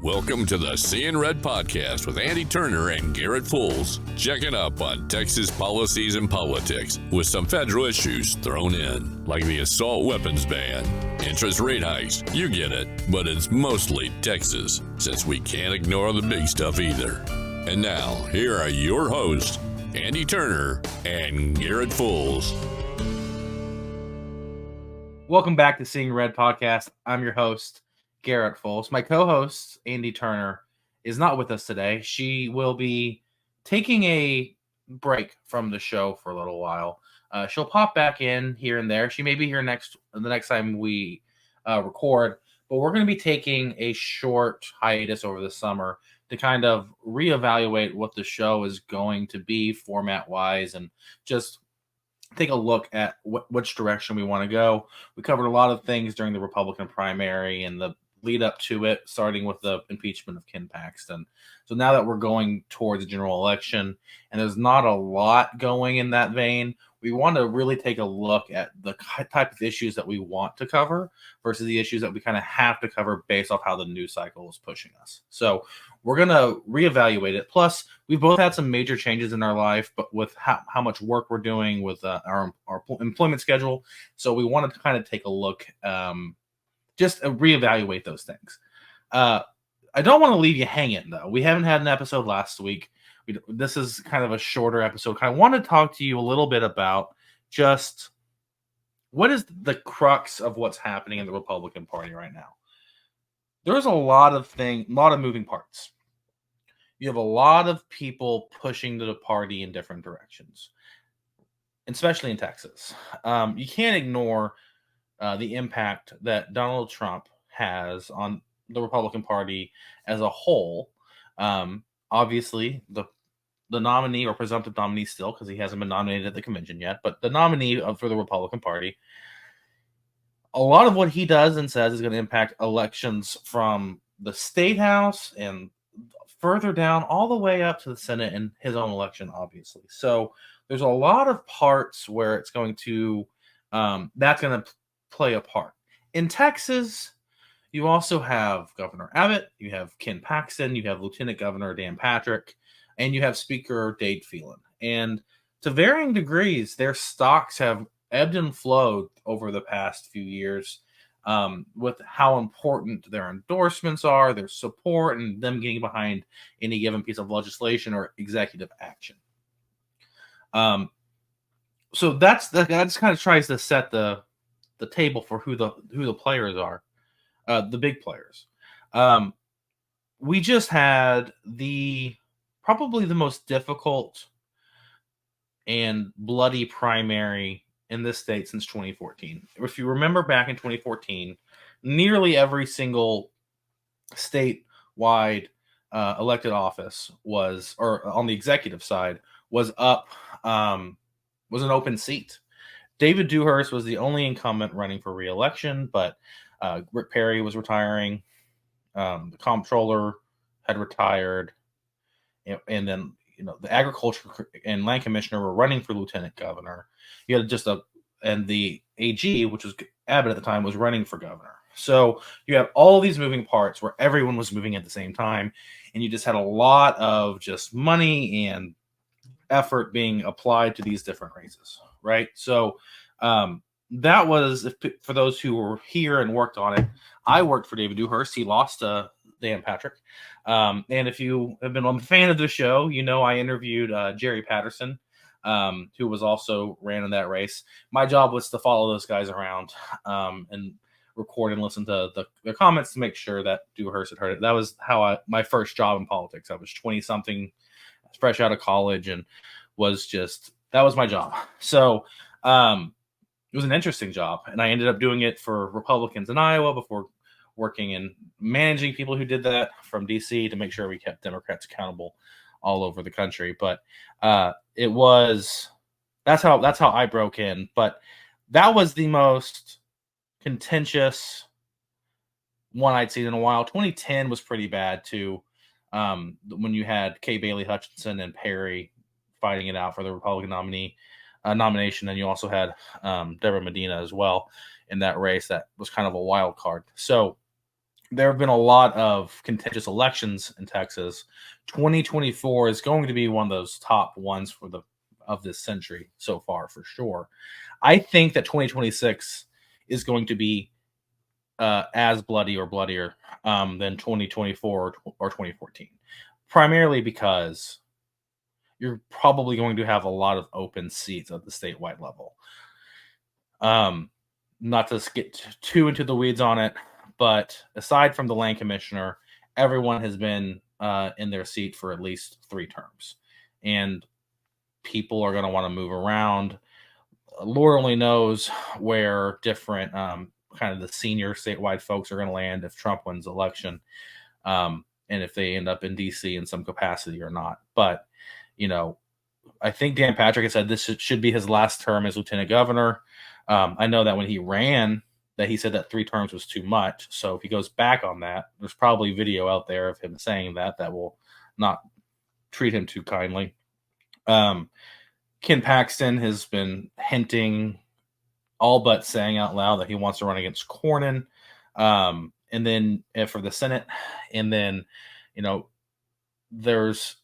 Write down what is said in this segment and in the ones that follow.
Welcome to the Seeing Red podcast with Andy Turner and Garrett Fools, checking up on Texas policies and politics with some federal issues thrown in, like the assault weapons ban, interest rate hikes, you get it, but it's mostly Texas, since we can't ignore the big stuff either. And now, here are your hosts, Andy Turner and Garrett Fools. Welcome back to Seeing Red podcast. I'm your host, Garrett Fools. My co-host, Andy Turner, is not with us today. She will be taking a break from the show for a little while. She'll pop back in here and there. She may be here the next time we record, but we're going to be taking a short hiatus over the summer to kind of reevaluate what the show is going to be format-wise and just take a look at which direction we want to go. We covered a lot of things during the Republican primary and the lead up to it, starting with the impeachment of Ken Paxton. So now that we're going towards the general election and there's not a lot going in that vein, we want to really take a look at the type of issues that we want to cover versus the issues that we kind of have to cover based off how the news cycle is pushing us. So we're going to reevaluate it. Plus, we've both had some major changes in our life, but with how much work we're doing with our employment schedule. So we wanted to kind of take a look, just reevaluate those things. I don't want to leave you hanging, though. We haven't had an episode last week. This is kind of a shorter episode. I want to talk to you a little bit about just what is the crux of what's happening in the Republican Party right now. There's a lot of moving parts. You have a lot of people pushing the party in different directions, especially in Texas. You can't ignore the impact that Donald Trump has on the Republican Party as a whole. Obviously, the nominee or presumptive nominee still, because he hasn't been nominated at the convention yet, but the nominee for the Republican Party, a lot of what he does and says is going to impact elections from the state house and further down all the way up to the Senate and his own election, obviously. So there's a lot of parts where it's going to, that's going to play a part. In Texas, you also have Governor Abbott, you have Ken Paxton, you have Lieutenant Governor Dan Patrick, and you have Speaker Dave Phelan. And to varying degrees, their stocks have ebbed and flowed over the past few years with how important their endorsements are, their support, and them getting behind any given piece of legislation or executive action. So that just kind of tries to set the table for who the players are, the big players. We just had probably the most difficult and bloody primary in this state since 2014. If you remember back in 2014, nearly every single statewide elected office or on the executive side, was an open seat. David Dewhurst was the only incumbent running for re-election, but Rick Perry was retiring. The comptroller had retired. And then, the agriculture and land commissioner were running for lieutenant governor. You had and the AG, which was Abbott at the time, was running for governor. So you have all these moving parts where everyone was moving at the same time. And you just had a lot of just money and effort being applied to these different races, right? So that was, for those who were here and worked on it, I worked for David Dewhurst. He lost Dan Patrick. And if you have been a fan of the show, I interviewed Jerry Patterson, who was also ran in that race. My job was to follow those guys around and record and listen to their comments to make sure that Dewhurst had heard it. That was my first job in politics. I was 20-something, fresh out of college, and that was my job. So it was an interesting job, and I ended up doing it for Republicans in Iowa before working and managing people who did that from DC to make sure we kept Democrats accountable all over the country. But that's how I broke in. But that was the most contentious one I'd seen in a while. 2010 was pretty bad too, when you had Kay Bailey Hutchinson and Perry fighting it out for the Republican nomination, and you also had Deborah Medina as well in that race. That was kind of a wild card. So there have been a lot of contentious elections in Texas. 2024 is going to be one of those top ones of this century so far, for sure. I think that 2026 is going to be as bloody or bloodier than 2024 or 2014, primarily because you're probably going to have a lot of open seats at the statewide level. Not to get too into the weeds on it, but aside from the land commissioner, everyone has been in their seat for at least 3 terms, and people are going to want to move around. Lord only knows where different kind of the senior statewide folks are going to land if Trump wins the election, and if they end up in DC in some capacity or not. But I think Dan Patrick has said this should be his last term as lieutenant governor. I know that when he ran, that he said that 3 terms was too much. So if he goes back on that, there's probably video out there of him saying that will not treat him too kindly. Ken Paxton has been hinting, all but saying out loud, that he wants to run against Cornyn, and then for the Senate. And then, there's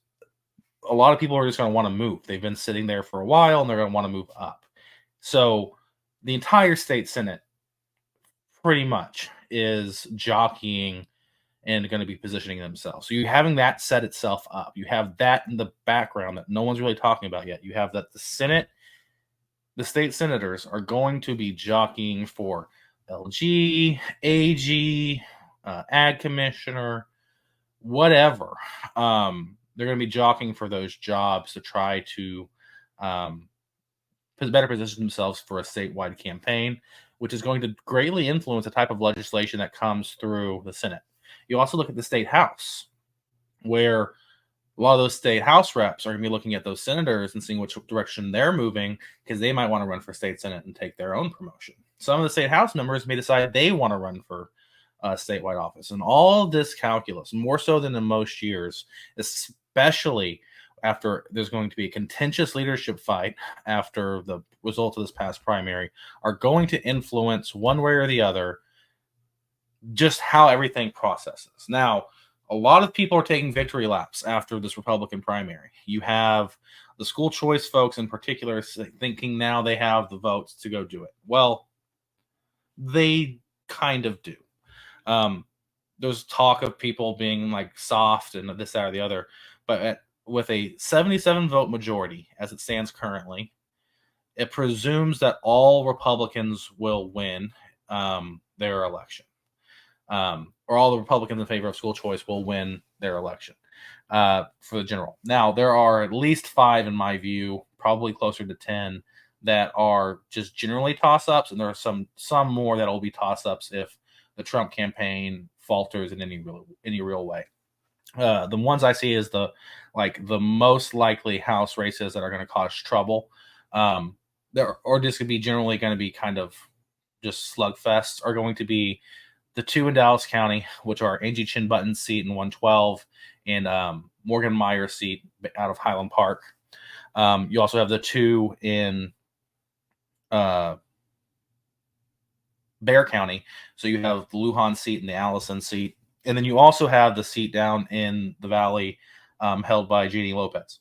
a lot of people are just going to want to move. They've been sitting there for a while, and they're going to want to move up. So the entire state Senate pretty much is jockeying and going to be positioning themselves. So you're having that set itself up. You have that in the background that no one's really talking about yet. You have that the Senate, the state senators are going to be jockeying for LG, AG, ag commissioner, whatever. They're going to be jockeying for those jobs to try to better position themselves for a statewide campaign, which is going to greatly influence the type of legislation that comes through the Senate. You also look at the state house, where a lot of those state house reps are going to be looking at those senators and seeing which direction they're moving, because they might want to run for state senate and take their own promotion. Some of the state house members may decide they want to run for statewide office. And all this calculus, more so than in most years, especially after there's going to be a contentious leadership fight after the results of this past primary, are going to influence one way or the other just how everything processes. Now, a lot of people are taking victory laps after this Republican primary. You have the school choice folks in particular thinking now they have the votes to go do it. Well, they kind of do. There's talk of people being like soft and this, that, or the other, but with a 77 vote majority as it stands currently, it presumes that all Republicans will win their election, or all the Republicans in favor of school choice will win their election for the general. Now, there are at least 5, in my view, probably closer to 10, that are just generally toss-ups, and there are some more that will be toss-ups if the Trump campaign falters in any real way. The ones I see is the most likely House races that are going to cause trouble. Or just could be generally going to be kind of just slugfests, are going to be the 2 in Dallas County, which are Angie Chin-Button's seat in 112 and Morgan Meyer's seat out of Highland Park. You also have the 2 in Bexar County. So you have the Lujan seat and the Allison seat. And then you also have the seat down in the Valley held by Jeannie Lopez.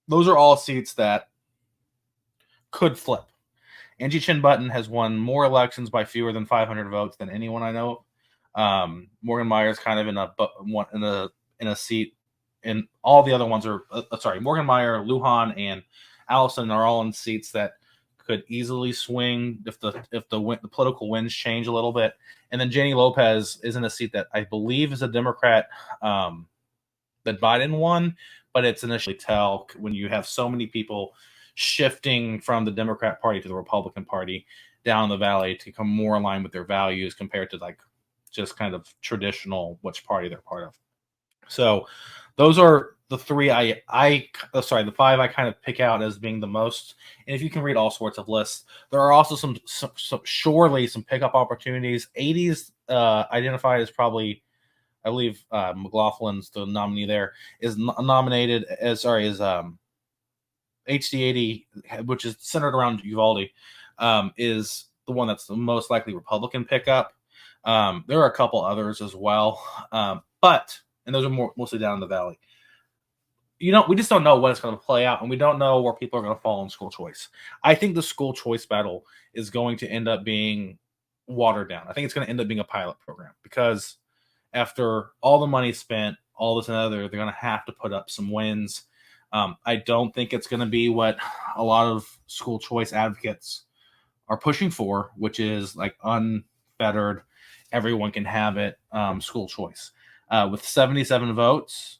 Those are all seats that could flip. Angie Chin-Button has won more elections by fewer than 500 votes than anyone I know of. Morgan Meyer's kind of in a seat, and all the other ones are Morgan Meyer, Lujan, and Allison are all in seats that could easily swing if the political winds change a little bit. And then Jeannie Lopez is in a seat that I believe is a Democrat that Biden won, but it's initially tell when you have so many people shifting from the Democrat Party to the Republican Party down the Valley to become more aligned with their values compared to like just kind of traditional which party they're part of. So those are the 3 the 5 I kind of pick out as being the most. And if you can read all sorts of lists, there are also some surely some pickup opportunities. 80s identified as probably, I believe McLaughlin's the nominee there, is nominated as HD80, which is centered around Uvalde, is the one that's the most likely Republican pickup. There are a couple others as well, and those are mostly down in the valley. We just don't know what it's going to play out, and we don't know where people are going to fall in school choice. I think the school choice battle is going to end up being watered down. I think it's going to end up being a pilot program because after all the money spent, all this and other, they're going to have to put up some wins. I don't think it's going to be what a lot of school choice advocates are pushing for, which is like unfettered, everyone can have it, school choice. With 77 votes,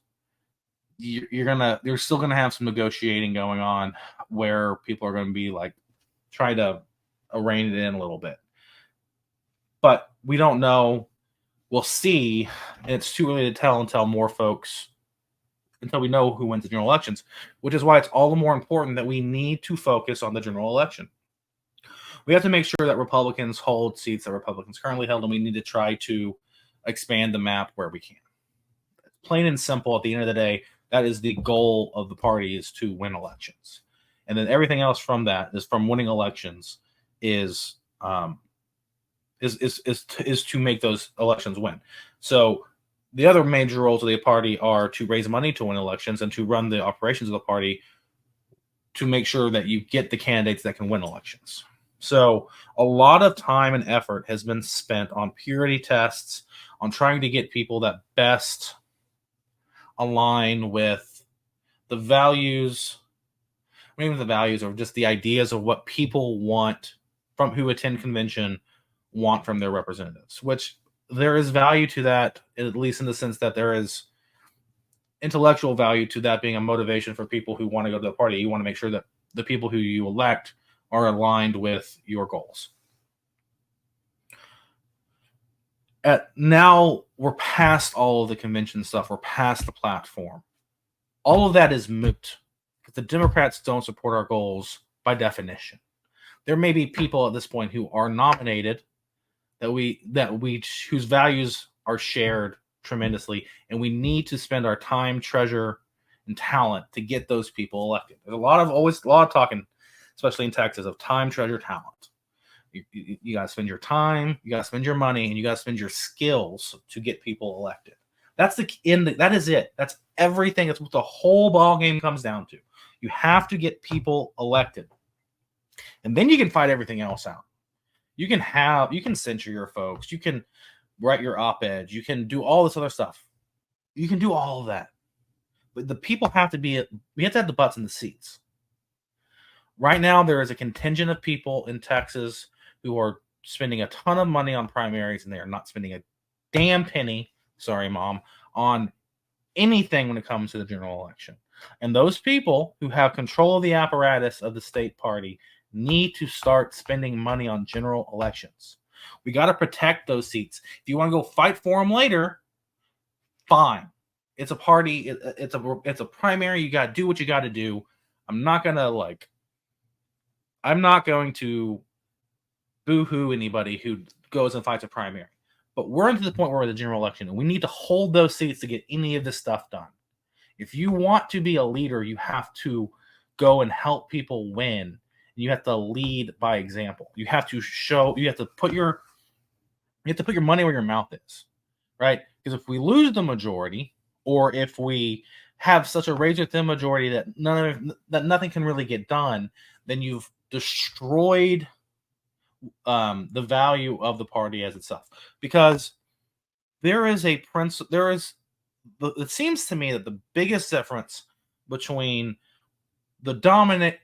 you're still gonna have some negotiating going on where people are going to be like try to rein it in a little bit, but we don't know. We'll see, and it's too early to tell until we know who wins the general elections, which is why it's all the more important that we need to focus on the general election. We have to make sure that Republicans hold seats that Republicans currently held, and we need to try to expand the map where we can. Plain and simple, at the end of the day, that is the goal of the party, is to win elections. And then everything else from that is from winning elections is to make those elections win. So the other major roles of the party are to raise money to win elections and to run the operations of the party to make sure that you get the candidates that can win elections. So a lot of time and effort has been spent on purity tests, on trying to get people that best align with the values, or even the values, or just the ideas of what people want from who attend convention want from their representatives, which there is value to that, at least in the sense that there is intellectual value to that being a motivation for people who want to go to the party. You want to make sure that the people who you elect are aligned with your goals. Now we're past all of the convention stuff. We're past the platform. All of that is moot because the Democrats don't support our goals by definition. There may be people at this point who are nominated whose values are shared tremendously, and we need to spend our time, treasure, and talent to get those people elected. There's a lot of talking, especially in Texas, of time, treasure, talent. You got to spend your time, you got to spend your money, and you got to spend your skills to get people elected. That is it. That's everything. That's what the whole ball game comes down to. You have to get people elected, and then you can fight everything else out. You can censure your folks. You can write your op-eds. You can do all this other stuff. You can do all of that, but the people have to be. We have to have the butts in the seats. Right now, there is a contingent of people in Texas who are spending a ton of money on primaries, and they are not spending a damn penny, sorry, Mom, on anything when it comes to the general election. And those people who have control of the apparatus of the state party need to start spending money on general elections. We got to protect those seats. If you want to go fight for them later, fine. It's a party. It's a primary. You got to do what you got to do. I'm not going to boo-hoo anybody who goes and fights a primary. But we're into the point where we're in the general election, and we need to hold those seats to get any of this stuff done. If you want to be a leader, you have to go and help people win. You have to lead by example. You have to put your money where your mouth is, right? Because if we lose the majority, or if we have such a razor-thin majority that nothing can really get done, then you've destroyed the value of the party as itself. Because there is a principle. It seems to me that the biggest difference between the dominant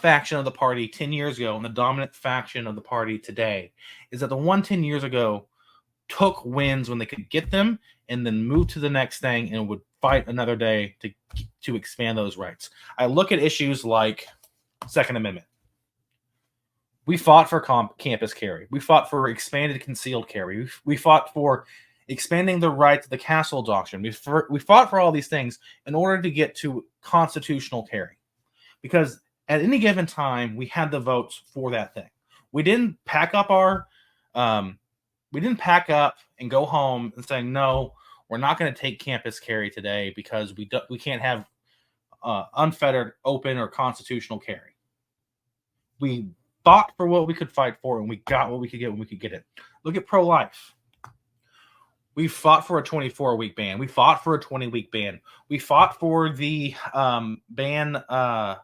faction of the party 10 years ago and the dominant faction of the party today is that the one 10 years ago took wins when they could get them and then moved to the next thing and would fight another day to expand those rights. I look at issues like Second Amendment. We fought for campus carry. We fought for expanded concealed carry. We fought for expanding the right to the castle doctrine. We fought for all these things in order to get to constitutional carry. Because at any given time, we had the votes for that thing. We didn't pack up and go home and say, no, we're not going to take campus carry today because we can't have unfettered, open, or constitutional carry. We fought for what we could fight for, and we got what we could get when we could get it. Look at pro-life. We fought for a 24-week ban. We fought for a 20-week ban. We fought for the ban on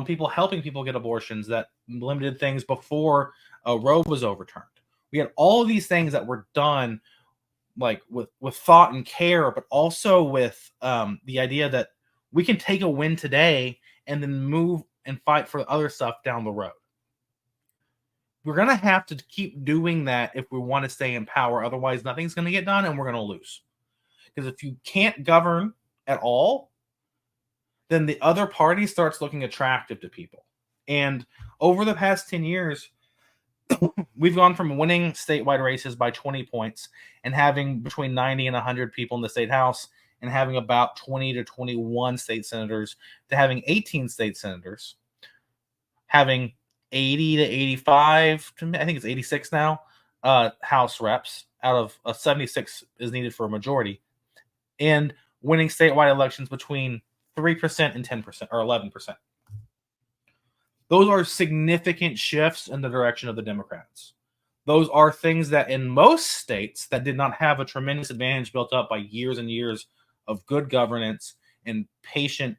people helping people get abortions that limited things before Roe was overturned. We had all of these things that were done like with thought and care, but also with the idea that we can take a win today and then move and fight for other stuff down the road. We're going to have to keep doing that if we want to stay in power. Otherwise, nothing's going to get done and we're going to lose. Because if you can't govern at all, then the other party starts looking attractive to people. And over the past 10 years, we've gone from winning statewide races by 20 points and having between 90 and 100 people in the state house and having about 20 to 21 state senators to having 18 state senators, having 80 to 85, I think it's 86 now, House reps out of 76 is needed for a majority, and winning statewide elections between 3% and 10% or 11%. Those are significant shifts in the direction of the Democrats. Those are things that in most states that did not have a tremendous advantage built up by years and years of good governance and patient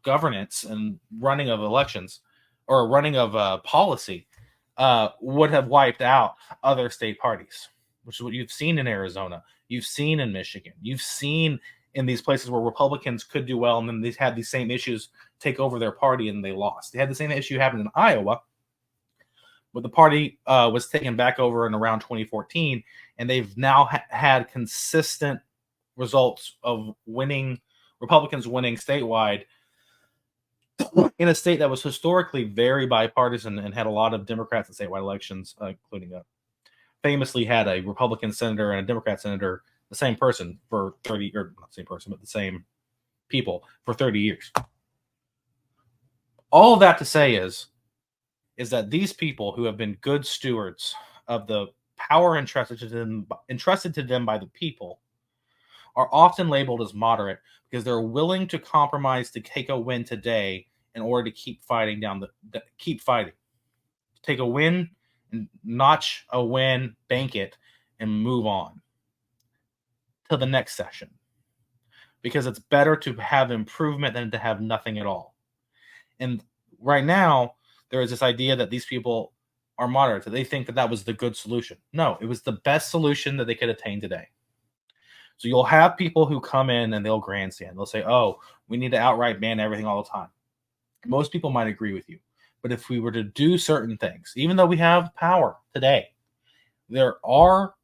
governance and running of elections or running of policy would have wiped out other state parties, which is what you've seen in Arizona. You've seen in Michigan. You've seen in these places where Republicans could do well, and then they had these same issues take over their party, and they lost. They had the same issue happen in Iowa, but the party was taken back over in around 2014, and they've now had consistent results of winning, Republicans winning statewide in a state that was historically very bipartisan and had a lot of Democrats in statewide elections, including famously had a Republican senator and a Democrat senator, the same person for 30, or not the same person, but the same people for 30 years. All of that to say is that these people who have been good stewards of the power entrusted to them by the people are often labeled as moderate because they're willing to compromise to take a win today in order to keep fighting take a win and notch a win, bank it, and move on to the next session, because it's better to have improvement than to have nothing at all. And right now there is this idea that these people are moderate, that they think that was the good solution. No, it was the best solution that they could attain today. So you'll have people who come in and they'll grandstand. They'll say, oh, we need to outright ban everything all the time. Most people might agree with you. But if we were to do certain things, even though we have power today, there are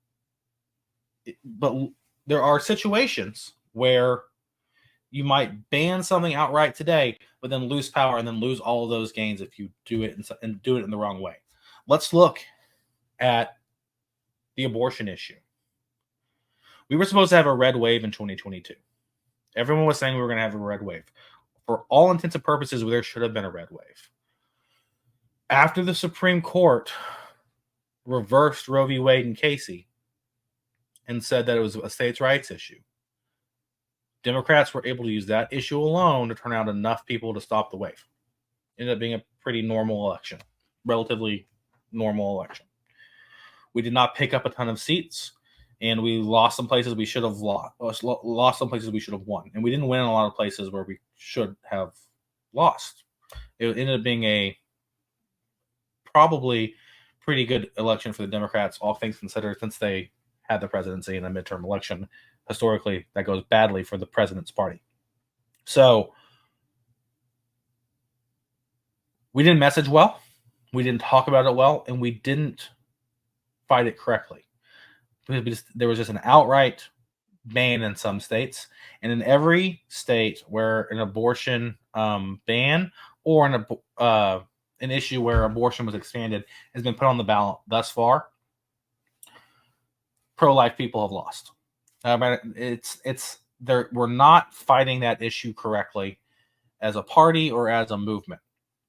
situations where you might ban something outright today, but then lose power and then lose all of those gains if you do it and do it in the wrong way. Let's look at the abortion issue. We were supposed to have a red wave in 2022. Everyone was saying we were going to have a red wave. For all intents and purposes, there should have been a red wave. After the Supreme Court reversed Roe v. Wade and Casey and said that it was a states' rights issue, Democrats were able to use that issue alone to turn out enough people to stop the wave. It ended up being a pretty normal election, relatively normal election. We did not pick up a ton of seats, and we lost some places we should have lost some places we should have won. And we didn't win in a lot of places where we should have lost. It ended up being a probably pretty good election for the Democrats, all things considered, since they had the presidency in a midterm election. Historically, that goes badly for the president's party. So we didn't message well, we didn't talk about it well, and we didn't fight it correctly. There was just an outright ban in some states, and in every state where an abortion ban or an issue where abortion was expanded has been put on the ballot thus far, pro-life people have lost. We're not fighting that issue correctly as a party or as a movement.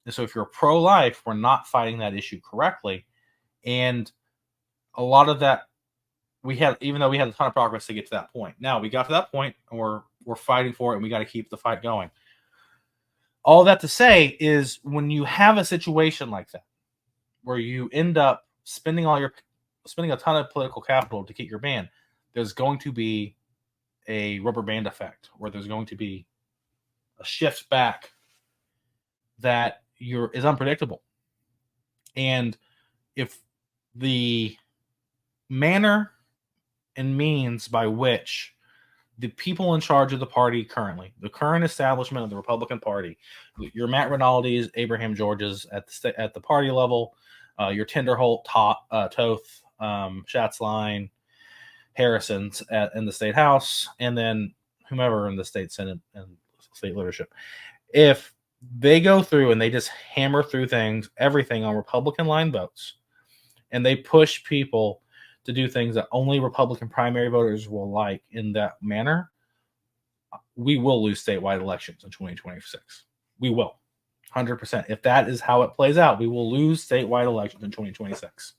And so if you're pro-life, we're not fighting that issue correctly. And a lot of that even though we had a ton of progress to get to that point. Now we got to that point and we're fighting for it, and we got to keep the fight going. All that to say is, when you have a situation like that, where you end up spending a ton of political capital to get your ban, there's going to be a rubber band effect where there's going to be a shift back that is unpredictable. And if the manner and means by which the people in charge of the party currently, the current establishment of the Republican Party, your Matt Rinaldi's, Abraham George's at the party level, your Tinderholt, Toth, Schatzline, Harrison's in the state house, and then whomever in the state senate and state leadership. If they go through and they just hammer through everything on Republican line votes, and they push people to do things that only Republican primary voters will like in that manner, we will lose statewide elections in 2026. We will. 100%. If that is how it plays out, we will lose statewide elections in 2026.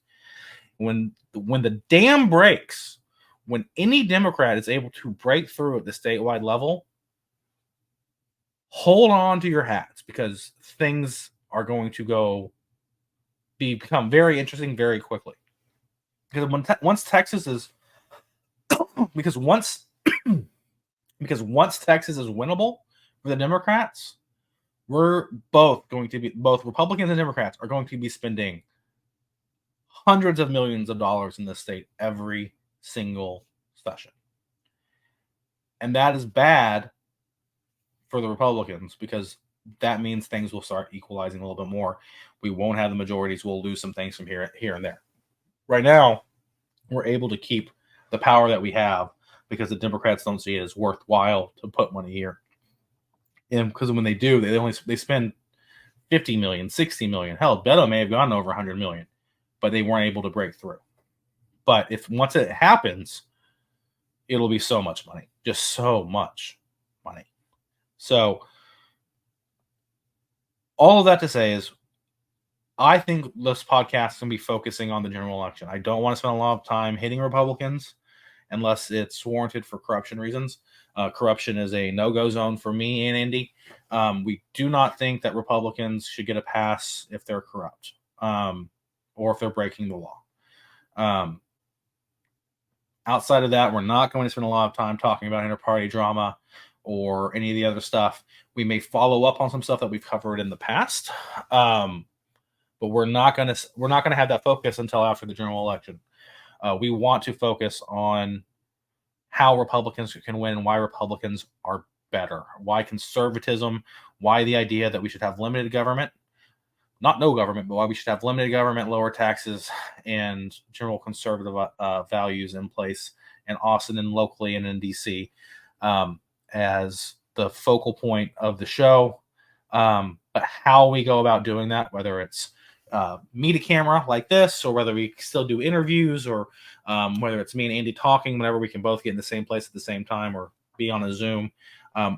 When the dam breaks, when any Democrat is able to break through at the statewide level, hold on to your hats, because things are going to become very interesting very quickly. Because once Texas is once Texas is winnable for the Democrats, both Republicans and Democrats are going to be spending hundreds of millions of dollars in this state every single session. And that is bad for the Republicans, because that means things will start equalizing a little bit more. We won't have the majorities. We'll lose some things from here and there. Right now, we're able to keep the power that we have because the Democrats don't see it as worthwhile to put money here. And because when they do, they spend $50 million, $60 million. Hell, Beto may have gone over $100 million, but they weren't able to break through. But once it happens, it'll be so much money, just so much money. So all of that to say is, I think this podcast is going to be focusing on the general election. I don't want to spend a lot of time hitting Republicans unless it's warranted for corruption reasons. Corruption is a no-go zone for me and Andy. We do not think that Republicans should get a pass if they're corrupt or if they're breaking the law. Outside of that, we're not going to spend a lot of time talking about inter-party drama or any of the other stuff. We may follow up on some stuff that we've covered in the past. But we're not gonna have that focus until after the general election. We want to focus on how Republicans can win and why Republicans are better. Why conservatism? Why the idea that we should have limited government, not no government, but why we should have limited government, lower taxes, and general conservative values in place in Austin and locally and in DC as the focal point of the show. But how we go about doing that, whether it's meet a camera like this, or whether we still do interviews, or whether it's me and Andy talking whenever we can both get in the same place at the same time, or be on a Zoom.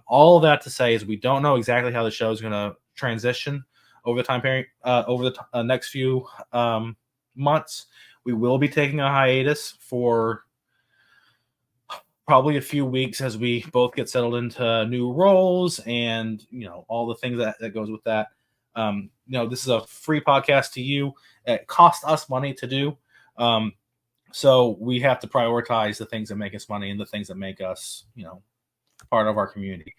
All of that to say is we don't know exactly how the show is going to transition over the time period, over the next few months. We will be taking a hiatus for probably a few weeks as we both get settled into new roles and, all the things that goes with that. This is a free podcast to you. It costs us money to do. So we have to prioritize the things that make us money and the things that make us, part of our community.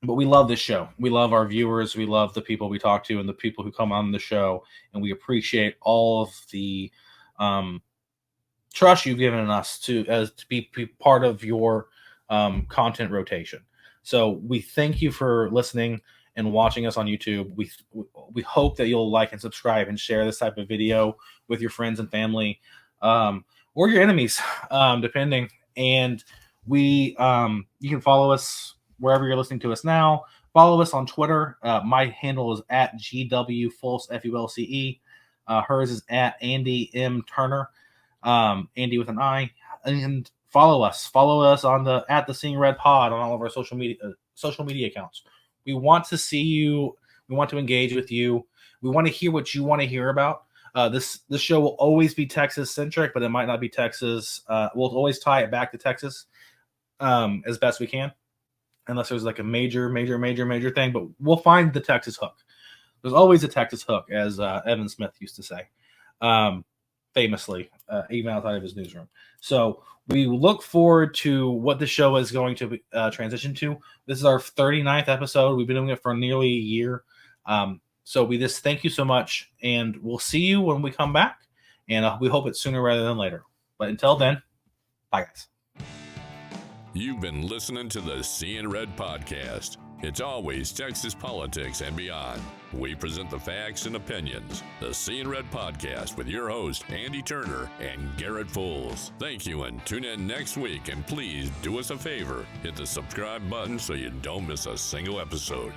But we love this show. We love our viewers. We love the people we talk to and the people who come on the show. And we appreciate all of the trust you've given us to be part of your content rotation. So we thank you for listening and watching us on YouTube. We hope that you'll like and subscribe and share this type of video with your friends and family, or your enemies, depending. And you can follow us wherever you're listening to us now. Follow us on Twitter. My handle is at GWFulce, Fulce. Hers is at Andy M. Turner, Andy with an I. And follow us on at the Seeing Red Pod on all of our social media accounts. We want to see you. We want to engage with you. We want to hear what you want to hear about. This show will always be Texas centric, but it might not be Texas. We'll always tie it back to Texas as best we can, unless there's like a major thing. But we'll find the Texas hook. There's always a Texas hook, as Evan Smith used to say, famously, even outside of his newsroom. So we look forward to what the show is going to transition to. This is our 39th episode. We've been doing it for nearly a year. So we just thank you so much, and we'll see you when we come back. And we hope it's sooner rather than later. But until then, bye, guys. You've been listening to the Seeing Red podcast. It's always Texas politics and beyond. We present the facts and opinions. The Seeing Red podcast with your host, Andy Turner and Garrett Fools. Thank you, and tune in next week. And please do us a favor. Hit the subscribe button so you don't miss a single episode.